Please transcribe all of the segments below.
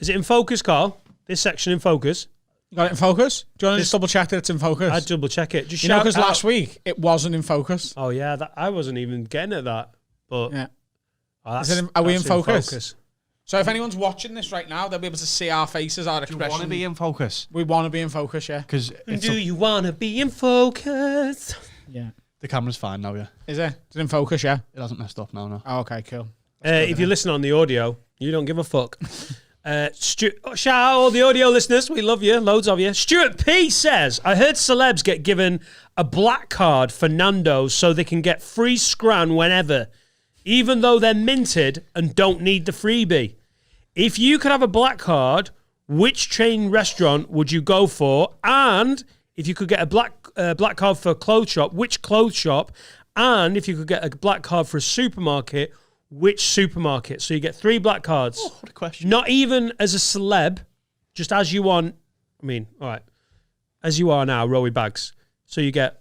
Is it in focus, Carl? This section in focus? You got it in focus? Do you want to just double check that it's in focus? I'd double check it. Just because last week it wasn't in focus. Oh yeah, I wasn't even getting at that. But yeah. Are we in focus? So if anyone's watching this right now, they'll be able to see our faces, our expression. Do you want to be in focus? We want to be in focus, yeah. Do you want to be in focus? Yeah. The camera's fine now, yeah. Is it? Is it in focus, yeah? It hasn't messed up now, no. Oh, okay, cool. If you listen on the audio, you don't give a fuck. Shout out all the audio listeners. We love you. Loads of you. Stuart P says, I heard celebs get given a black card for Nando's so they can get free scran whenever, even though they're minted and don't need the freebie. If you could have a black card, which chain restaurant would you go for? And if you could get a black card for a clothes shop, which clothes shop? And if you could get a black card for a supermarket, which supermarket? So you get 3 black cards. Oh, what a question. Not even as a celeb, just as you want. I mean, all right, as you are now, Rowe bags. So you get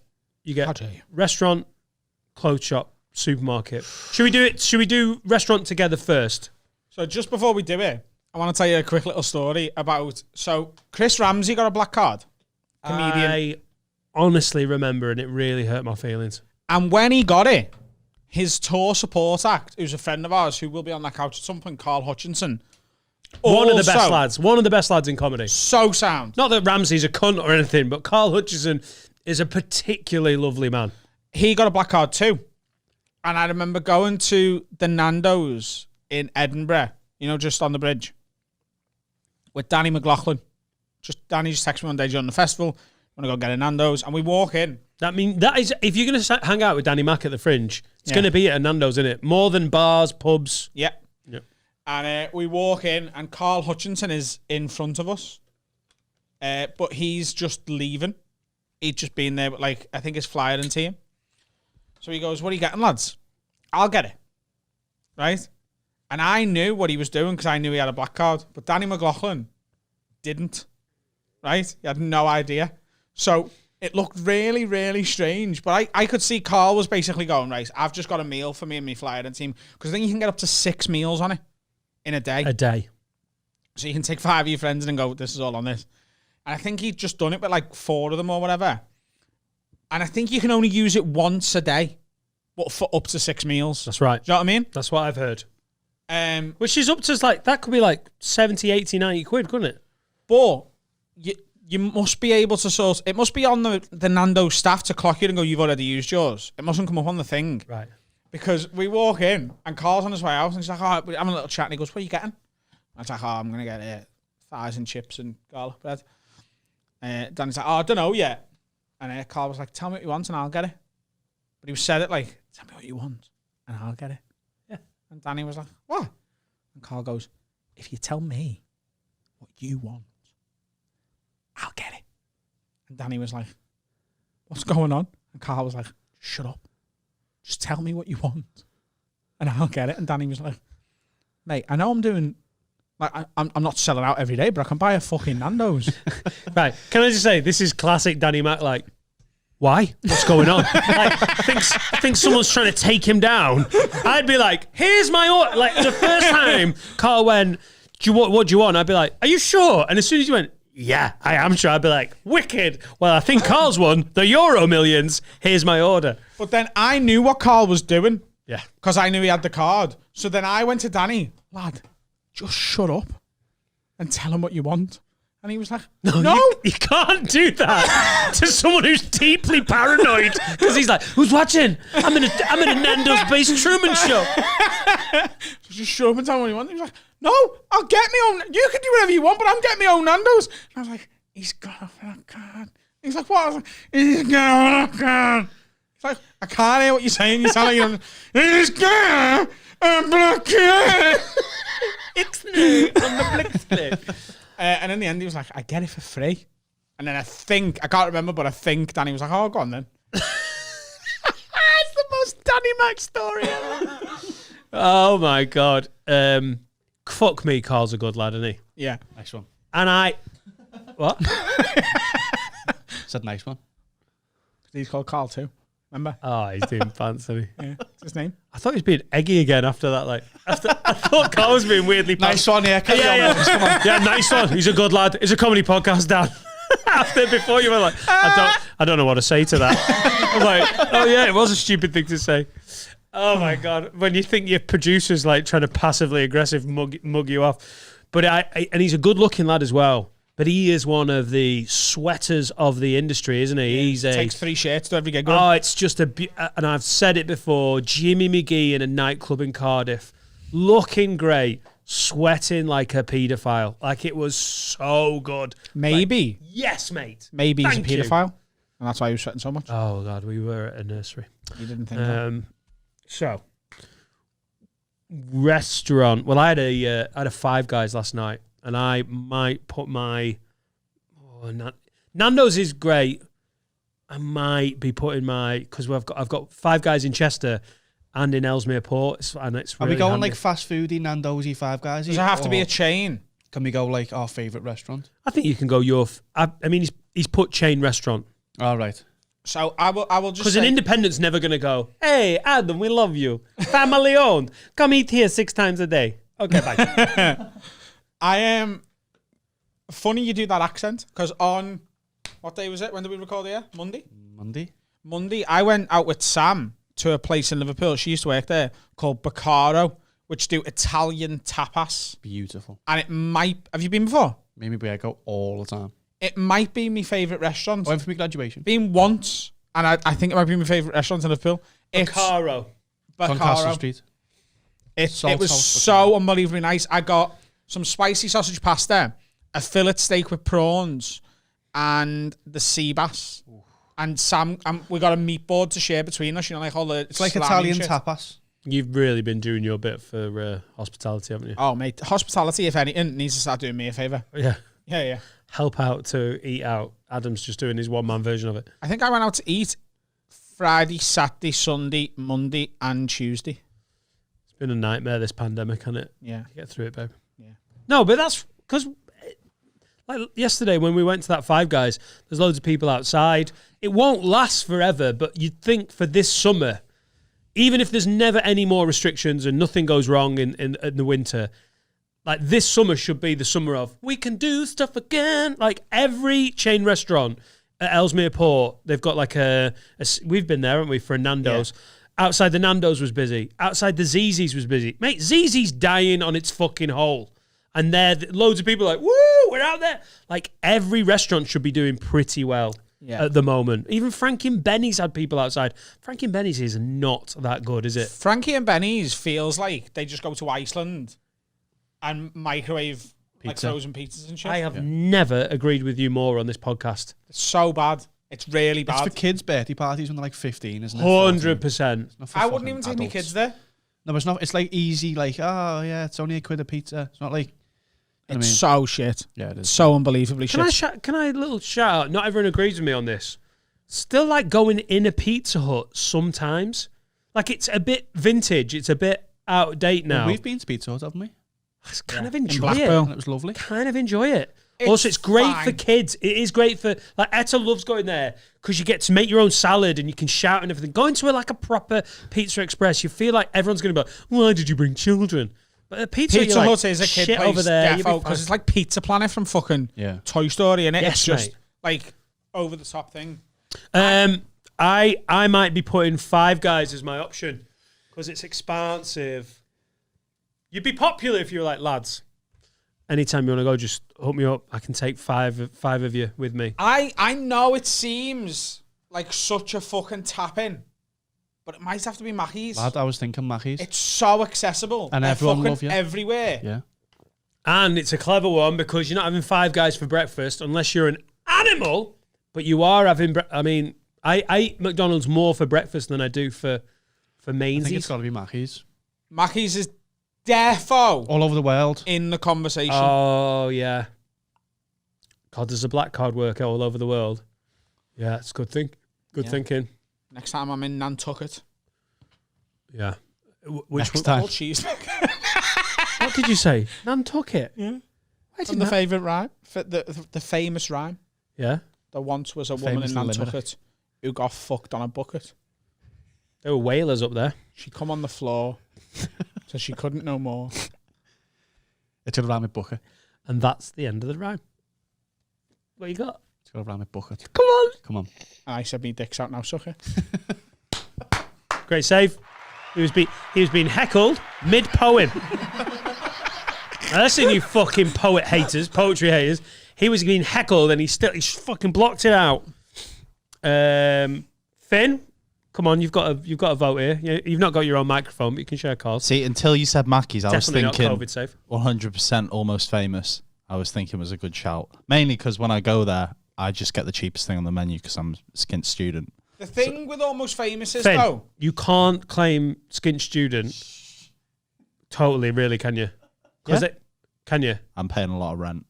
restaurant, clothes shop, supermarket. Should we do restaurant together first? So just before we do it, I want to tell you a quick little story about... So Chris Ramsey got a black card. Comedian. I honestly remember, and it really hurt my feelings. And when he got it, his tour support act, who's a friend of ours who will be on that couch at some point, Carl Hutchinson. One of the best lads. One of the best lads in comedy. So sound. Not that Ramsey's a cunt or anything, but Carl Hutchinson is a particularly lovely man. He got a black card too. And I remember going to the Nando's in Edinburgh, just on the bridge, with Danny McLaughlin. Danny just texted me one day during the festival, want to go get a Nando's, and we walk in. That is, if you're going to hang out with Danny Mac at the Fringe, it's going to be at a Nando's, isn't it? More than bars, pubs. Yeah. And we walk in, and Carl Hutchinson is in front of us, but he's just leaving. He'd just been there with, I think his flyer and team. So he goes, what are you getting, lads? I'll get it. Right? And I knew what he was doing because I knew he had a black card. But Danny McLaughlin didn't. Right? He had no idea. So it looked really, really strange. But I could see Carl was basically going, right, I've just got a meal for me and my flyer and team. Because I think you can get up to 6 meals on it in a day. A day. So you can take 5 of your friends and go, this is all on this. And I think he'd just done it with 4 of them or whatever. And I think you can only use it once a day, but for up to 6 meals. That's right. Do you know what I mean? That's what I've heard. Which is up to that could be 70, 80, 90 quid, couldn't it? But you must be able to it must be on the Nando's staff to clock you and go, you've already used yours. It mustn't come up on the thing. Right. Because we walk in and Carl's on his way out and he's like, oh, we're having a little chat, and he goes, what are you getting? I was like, oh, I'm going to get thighs and chips and garlic bread. Danny's like, oh, I don't know yet. And Carl was like, tell me what you want and I'll get it. But he said it tell me what you want and I'll get it. Yeah. And Danny was like, what? And Carl goes, if you tell me what you want, I'll get it. And Danny was like, what's going on? And Carl was like, shut up. Just tell me what you want and I'll get it. And Danny was like, mate, I know I'm doing... I'm not selling out every day, but I can buy a fucking Nando's. Right. Can I just say, this is classic Danny Mac, why? What's going on? I think someone's trying to take him down. I'd be like, here's my order. The first time Carl went, what do you want? I'd be like, are you sure? And as soon as you went, yeah, I am sure, I'd be like, wicked. Well, I think Carl's won the Euro Millions. Here's my order. But then I knew what Carl was doing. Yeah. Because I knew he had the card. So then I went to Danny, lad, just shut up and tell him what you want. And he was like, no. You can't do that to someone who's deeply paranoid. Because he's like, who's watching? I'm in a Nando's-based Truman Show. So just shut up and tell him what you want. He was like, no, I'll get my own. You can do whatever you want, but I'm getting my own Nando's. And I was like, he's got a black card. He's like, what? I was like, he's got a black card. He's like, I can't hear what you're saying. You sound like he's got a black card. On the Blixley. And in the end, he was like, I get it for free. And then I can't remember, but I think Danny was like, oh, go on then. It's the most Danny Mac story ever. Oh, my God. Fuck me, Carl's a good lad, isn't he? Yeah. Nice one. And What? Said nice one. He's called Carl too. Remember? Oh, he's doing fancy. Yeah. What's his name? I thought he was being eggy again after that. Like, I thought Carl was being weirdly Nice one, yeah. Carry on, yeah. boys, come on. Yeah, nice one. He's a good lad. It's a comedy podcast, Dan. Before you were like, I don't know what to say to that. I'm like, oh yeah, it was a stupid thing to say. Oh my god, when you think your producer's like trying to passively aggressive mug you off, but and he's a good looking lad as well. But he is one of the sweaters of the industry, isn't he? Yeah, takes 3 shirts to every gig. Oh, it's just and I've said it before. Jimmy McGee in a nightclub in Cardiff, looking great, sweating like a paedophile. Like it was so good. Maybe. Like, yes, mate. Maybe he's a Thank you. paedophile, and that's why he was sweating so much. Oh god, we were at a nursery. You didn't think that. So, restaurant. Well, I had a Five Guys last night, and I might put my Nando's is great. I might be putting my because I've got Five Guys in Chester and in Ellesmere Port, and it's really Are we going handy. like fast foody, Nando's-y, Five Guys? Does it have to be a chain? Can we go like our favourite restaurant? I think you can go I mean, he's put chain restaurant. All right. So I will just Because say, an independent's never going to go, hey, Adam, we love you. Family owned. Come eat here 6 times a day. Okay, bye. I am funny you do that accent because on what day was it? When did we record here? Monday. I went out with Sam to a place in Liverpool. She used to work there called Baccaro, which do Italian tapas. Beautiful. And it might. Have you been before? Maybe I go all the time. It might be my favourite restaurant. I went for my graduation. Been once, and I think it might be my favourite restaurant in Liverpool. Baccaro. Doncaster Street. It Salt was House, so unbelievably nice. I got some spicy sausage pasta, a fillet steak with prawns, and the sea bass. And Sam, we got a meat board to share between us. You know, like all the It's like salami Italian shit. tapas. You've really been doing your bit for hospitality, haven't you? Oh, mate, hospitality, if anything, needs to start doing me a favour. Yeah. Yeah. Help out to eat out. Adam's just doing his one-man version of it. I think I went out to eat Friday, Saturday, Sunday, Monday, and Tuesday. It's been a nightmare, this pandemic, hasn't it? Yeah. Get through it, babe. Yeah. No, but that's because like yesterday when we went to that Five Guys, there's loads of people outside. It won't last forever, but you'd think for this summer, even if there's never any more restrictions and nothing goes wrong in the winter, like this summer should be the summer of we can do stuff again. Like every chain restaurant at Ellesmere Port, they've got like we've been there, haven't we, for a Nando's. Yeah. Outside the Nando's was busy. Outside the ZZ's was busy. Mate, ZZ's dying on its fucking hole. And loads of people are like, woo, we're out there. Like every restaurant should be doing pretty well at the moment. Even Frankie and Benny's had people outside. Frankie and Benny's is not that good, is it? Frankie and Benny's feels like they just go to Iceland and microwave like frozen pizzas and shit. I have never agreed with you more on this podcast. It's so bad. It's really bad. It's for kids' birthday parties when they're like 15, isn't it? 100%. I wouldn't even take my kids there. No, but it's not. It's like easy, like, oh yeah, it's only £1 a pizza. It's not like. It's so shit. Yeah, it is. So unbelievably shit. Can I a little shout out? Not everyone agrees with me on this. Still like going in a Pizza Hut sometimes. Like it's a bit vintage. It's a bit out of date now. Well, we've been to Pizza Hut, haven't we? I kind of enjoy it. And it was lovely. Kind of enjoy it. Also, it's great for kids. It is great for like Etta loves going there because you get to make your own salad and you can shout and everything. Going to like a proper Pizza Express, you feel like everyone's going to be like, "Why did you bring children?" But a Pizza Hut is a kid place over there because it's like Pizza Planet from fucking Toy Story, innit? Yes, it's just mate. like over the top thing. I might be putting Five Guys as my option because it's expansive. You'd be popular if you were like, lads, anytime you want to go, just hook me up. I can take five of you with me. I know it seems like such a fucking tap-in, but it might have to be Mackey's. Lad, I was thinking Mackey's. It's so accessible. And They're everyone fucking love you. everywhere. Yeah. And it's a clever one because you're not having Five Guys for breakfast unless you're an animal, but you are having... I eat McDonald's more for breakfast than I do for mainsies. I think it's got to be Mackey's. Mackey's is defo all over the world in the conversation. Oh, yeah. God, does a black card work all over the world? Yeah, it's good thinking. Next time I'm in Nantucket. Yeah. Next time. What did you say? Nantucket? Yeah. From the favourite rhyme. The famous rhyme. Yeah. There once was a woman in Nantucket who got fucked on a bucket. There were whalers up there. She come on the floor, so she couldn't no more. It's got around my bucket. And that's the end of the rhyme. What you got? It's got around my bucket. Come on. Come on. And I said, me dick's out now, sucker. Great save. He was being heckled mid-poem. Now, listen, you fucking poetry haters. He was being heckled and he fucking blocked it out. Finn, come on, you've got a vote here. You've not got your own microphone, but you can share cards. See, until you said Mackey's, I was Definitely thinking not COVID safe. 100% Almost Famous. I was thinking was a good shout. Mainly because when I go there, I just get the cheapest thing on the menu because I'm a skint student. The thing with Almost Famous is, Finn, though... you can't claim skint student totally, really, can you? Can you? I'm paying a lot of rent.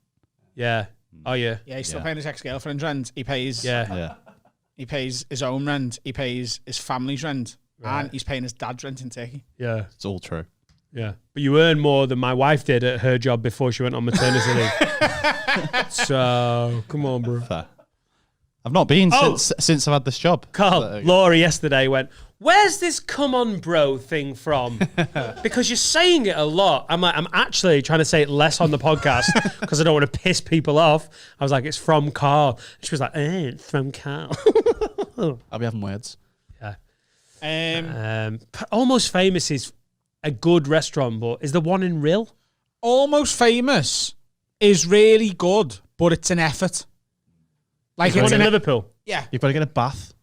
Yeah. Oh, yeah. Yeah, he's still paying his ex-girlfriend's rent. He pays... Yeah. He pays his own rent. He pays his family's rent. Right. And he's paying his dad's rent in Turkey. Yeah. It's all true. Yeah. But you earn more than my wife did at her job before she went on maternity leave. So, come on, bro. Fair. I've not been since I've had this job. Carl, Laura yesterday went, where's this come on bro thing from? Because you're saying it a lot. I'm actually trying to say it less on the podcast because I don't want to piss people off. I was like, it's from Carl. She was like, it's from Carl. I'll be having words. Yeah. Almost Famous is a good restaurant, but is the one in Rill? Almost Famous is really good, but it's an effort. Like It's it's one in an Liverpool. Yeah. You've got to get a bath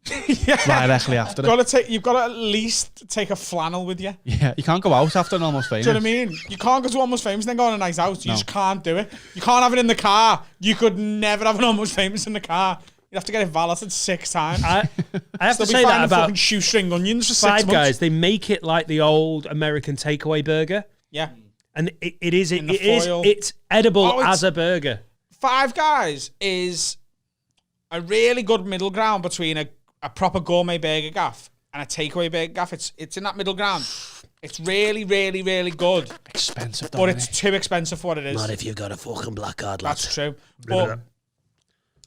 Yeah. right actually after it. You've got to at least take a flannel with you. Yeah, you can't go out after an Almost Famous. Do you know what I mean? You can't go to Almost Famous and then go on a night out. You just can't do it. You can't have it in the car. You could never have an Almost Famous in the car. You'd have to get it valeted 6 times. I have to Still say be that finding about fucking shoestring onions for 6 Five months. Guys. They make it like the old American takeaway burger. Yeah. And it's edible Oh, as a burger. Five Guys is a really good middle ground between a proper gourmet burger gaff and a takeaway burger gaff. It's in that middle ground. It's really, really, really good. Expensive, But it's too expensive for what it is. Not if you've got a fucking black card, lads. That's true. But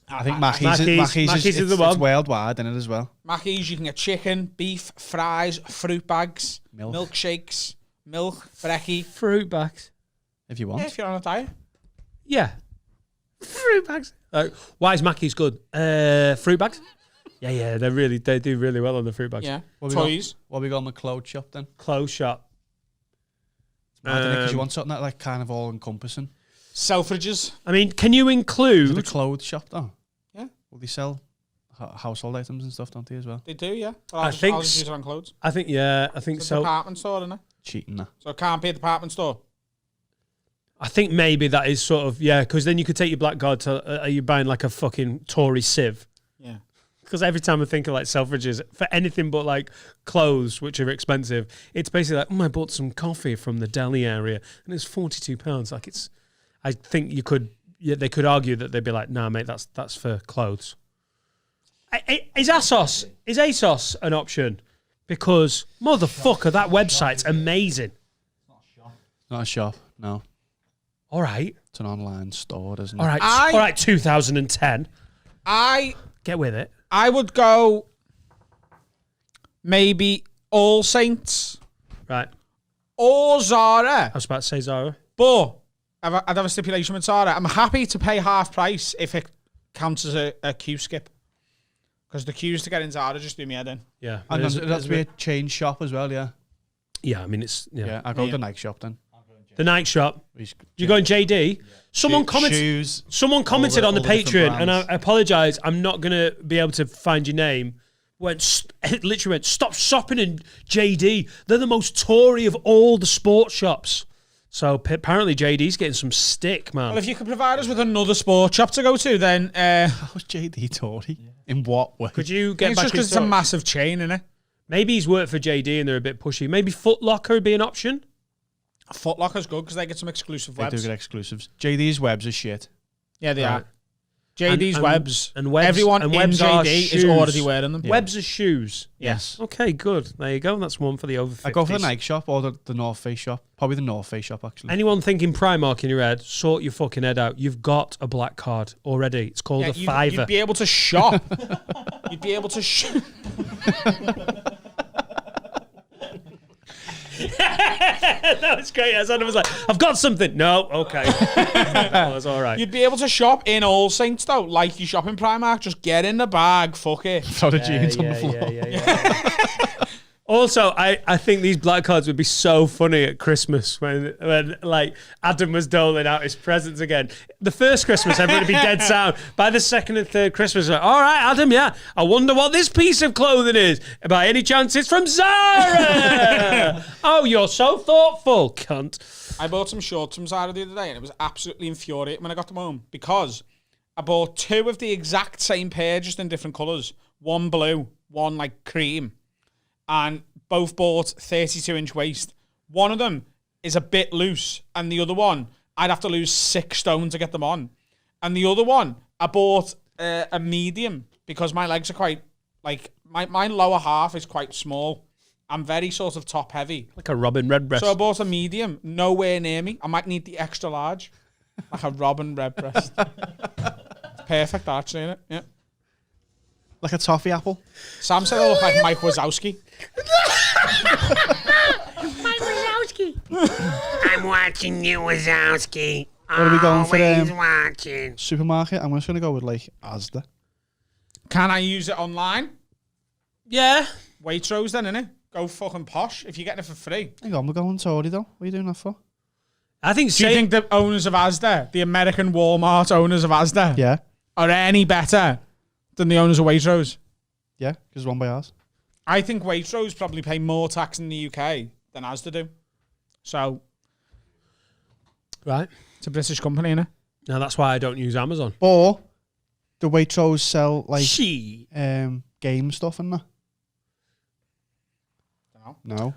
I think Mackey's Mackey's is the it's one. worldwide in it as well. Mackey's, you can get chicken, beef, fries, fruit bags, milkshakes, milk, brekkie. Fruit bags. If you want. Yeah, if you're on a diet. Yeah. Fruit bags. Why is Mackey's good? Fruit bags? Yeah, they do really well on the fruit bags. Yeah. What Toys. What we got on the clothes shop then? Clothes shop. Because you want something that like kind of all encompassing. Selfridges. I mean, can you Is it a include... clothes shop though? Yeah. Will they sell household items and stuff, don't they, as well? They do, yeah. But I I'll think just use it on clothes. I think It's a so. department store, isn't it? Cheating that. So it can't be a department store. I think maybe that is sort of, because then you could take your black card to, are you buying like a fucking Tory sieve? Yeah. Because every time I think of like Selfridges, for anything but like clothes, which are expensive, it's basically like, I bought some coffee from the deli area and it's £42. Like I think they could argue that they'd be like, nah, mate, that's for clothes. Is ASOS an option? Because motherfucker, that website's amazing. Not a shop, no. All right. It's an online store, isn't it? All right, 2010. Get with it. I would go maybe All Saints Right. or Zara. I was about to say Zara. But I'd have a stipulation with Zara. I'm happy to pay half price if it counts as a queue skip. Because the queues to get in Zara just do me head in. Yeah. And It is- it has to be a chain shop as well, yeah. Yeah, I mean, it's... Yeah, I go to the Nike shop then. The Nike shop. You going JD? Someone commented. Shoes. Someone commented on the all the different Patreon, and I brands. apologise. I'm not gonna be able to find your name. Literally went. Stop shopping in JD. They're the most Tory of all the sports shops. So apparently JD's getting some stick, man. Well, if you could provide us with another sports shop to go to, then How's JD Tory? In what way? Could you it's get back just because his it's a thoughts? massive chain, innit? Maybe he's worked for JD and they're a bit pushy. Maybe Foot Locker would be an option. Foot Locker's good because they get some exclusive They do webs. get exclusives. JD's webs are shit. Yeah, they Right. are. JD's And- webs. and webs- Everyone and in webs are JD is shoes. already wearing them. Webs are shoes. Yes. Okay, good. There you go. That's one for the over 50s. I go for the Nike shop or the North Face shop. Probably the North Face shop, actually. Anyone thinking Primark in your head, sort your fucking head out. You've got a black card already. It's called Yeah, a fiver. You'd be able to shop. You'd be able to That was great. As Adam was like, I've got something. No, okay. That was all right. You'd be able to shop in All Saints though, like you shop in Primark. Just get in the bag, fuck it. Throw the jeans on the floor. Yeah. Also, I think these black cards would be so funny at Christmas when like Adam was doling out his presents again. The first Christmas, everyone would be dead sound. By the second and third Christmas, like, all right, Adam, yeah, I wonder what this piece of clothing is. By any chance, it's from Zara. Oh, you're so thoughtful, cunt. I bought some shorts from Zara the other day, and it was absolutely infuriating when I got them home because I bought 2 of the exact same pair, just in different colours. One blue, one like cream. And both bought 32-inch waist. One of them is a bit loose, and the other one, I'd have to lose 6 stone to get them on. And the other one, I bought a medium because my legs are quite, like, my lower half is quite small. I'm very sort of top heavy. Like a Robin Redbreast. So I bought a medium, nowhere near me. I might need the extra large. Like a Robin Redbreast. It's perfect, actually, isn't it? Yeah. Like a toffee apple. Sam said I look like Mike Wazowski. Mike Wazowski. I'm watching you, Wazowski. What are we going for? Always watching. Supermarket. I'm just going to go with like Asda. Can I use it online? Yeah. Waitrose then, innit? Go fucking posh if you're getting it for free. Hang on, we're going Tory though. What are you doing that for? I think Do you think the owners of Asda, the American Walmart owners of Asda, Yeah. are any better than the owners of Waitrose? Yeah, because run by ours. I think Waitrose probably pay more tax in the UK than Asda do. So, right. it's a British company, innit? Now that's why I don't use Amazon. Or the Waitrose sell like She. game stuff and that. No.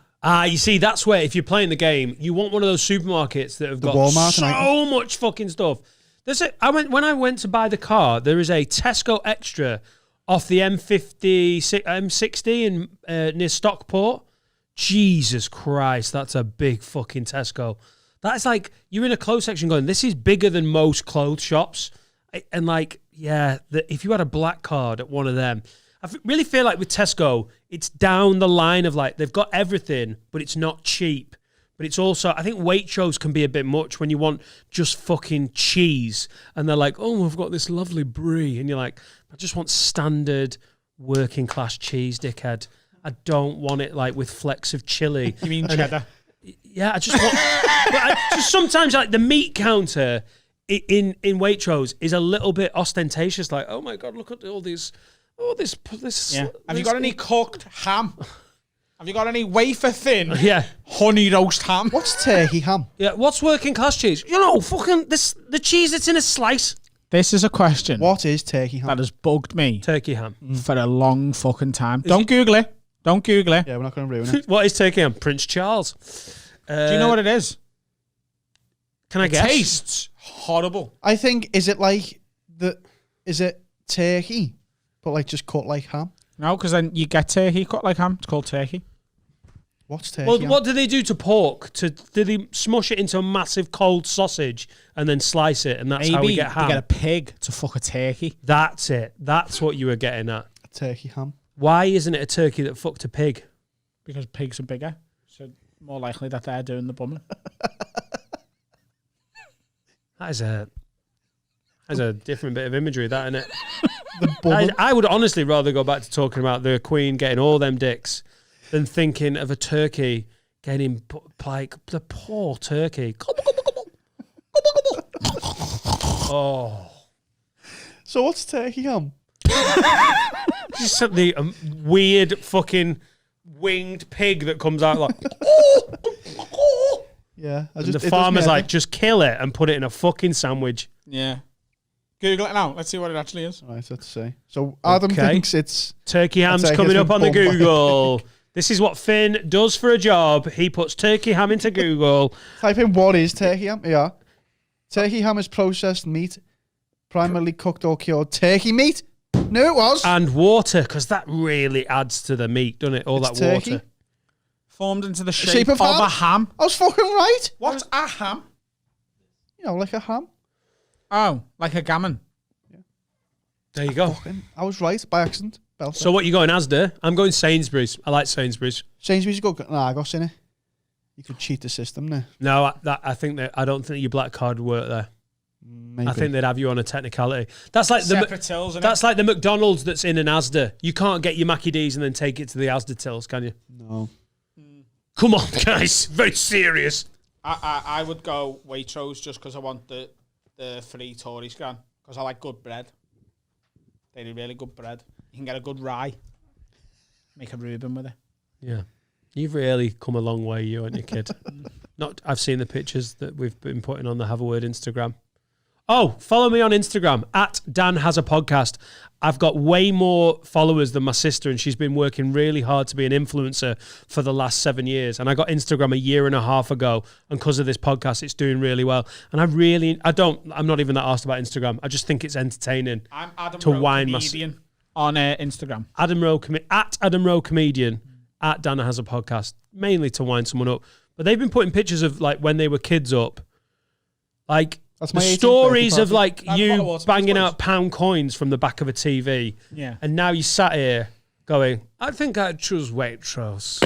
You see, that's where if you're playing the game, you want one of those supermarkets that have got Walmart so much fucking stuff. When I went to buy the car, there is a Tesco Extra off the M60 in near Stockport. Jesus Christ, that's a big fucking Tesco. That's like you're in a clothes section going, this is bigger than most clothes shops. And like, yeah, if you had a black card at one of them, I really feel like with Tesco, it's down the line of like they've got everything, but it's not cheap. But it's also, I think Waitrose can be a bit much when you want just fucking cheese. And they're like, oh, we've got this lovely brie. And you're like, I just want standard working class cheese, dickhead. I don't want it like with flecks of chili. You mean cheddar? Yeah, I just want... but just sometimes like the meat counter in Waitrose is a little bit ostentatious. Like, oh my God, look at all these... Oh, this. Yeah. Have you got any cooked ham? Have you got any wafer thin? Yeah. Honey roast ham? What's turkey ham? Yeah. What's working class cheese? You know, fucking the cheese that's in a slice. This is a question What is turkey ham? that has bugged me Turkey ham. for a long fucking time. Don't Google it. Don't Google it. Yeah, we're not going to ruin it. What is turkey ham? Prince Charles. Do you know what it is? Can I It guess? tastes horrible. I think, is it turkey, but like just cut like ham? No, because then you get turkey cut like ham. It's called turkey. What's turkey Well, ham? what do they do to pork? Do they smush it into a massive cold sausage and then slice it, and that's how we get ham? you get a pig to fuck a turkey. That's it. That's what you were getting at. Turkey ham. Why isn't it a turkey that fucked a pig? Because pigs are bigger. So more likely that they're doing the bumming. That is a different bit of imagery, that, isn't it? The bubble. I would honestly rather go back to talking about the Queen getting all them dicks than thinking of a turkey getting like the poor turkey. Oh, So what's turkey ham? just the weird fucking winged pig that comes out like. Yeah. And the farmer's like, just kill it and put it in a fucking sandwich. Yeah. Google it now. Let's see what it actually is. Right, let's see. So Adam Okay. thinks it's... Turkey ham's I'd say coming it's up on the been bummed by a Google. This is what Finn does for a job. He puts turkey ham into Google. Type in what is turkey ham. Yeah. Turkey ham is processed meat, primarily cooked or cured turkey meat. No, it was. And water, because that really adds to the meat, doesn't it? All It's that turkey. water. Formed into the shape, shape of ham? a ham. I was fucking right. What's a ham? You know, like a ham. Oh, like a gammon. There you go. Fucking, I was right by accident. Belter. So what you going Asda? I'm going Sainsbury's. I like Sainsbury's. Sainsbury's go. Nah, I got in it. You could cheat the system there. No, I don't think your black card would work there. Maybe. I think they'd have you on a technicality. That's like Separate tills, innit? that's like the McDonald's that's in an Asda. You can't get your Mackie D's and then take it to the Asda tills, can you? No. Come on, guys. Very serious. I would go Waitrose just because I want the free Tory scan because I like good bread. They do really good bread. You can get a good rye. Make a Reuben with it. Yeah. You've really come a long way, you and your kid. I've seen the pictures that we've been putting on the Have a Word Instagram. Oh, follow me on Instagram at Dan Has a Podcast. I've got way more followers than my sister, and she's been working really hard to be an influencer for the last 7 years. And I got Instagram 1.5 years ago, and because of this podcast, it's doing really well. And I'm not even that asked about Instagram. I just think it's entertaining. I'm Adam to Rowe wine Comedian on Instagram. Adam Rowe at Adam Rowe Comedian at Dan Has a Podcast, mainly to wind someone up. But they've been putting pictures of like when they were kids up, like. That's The my 18th stories birthday of party. like you follow us, banging please. out pound coins from the back of a TV. Yeah. And now you sat here going, I think I'd choose Waitrose.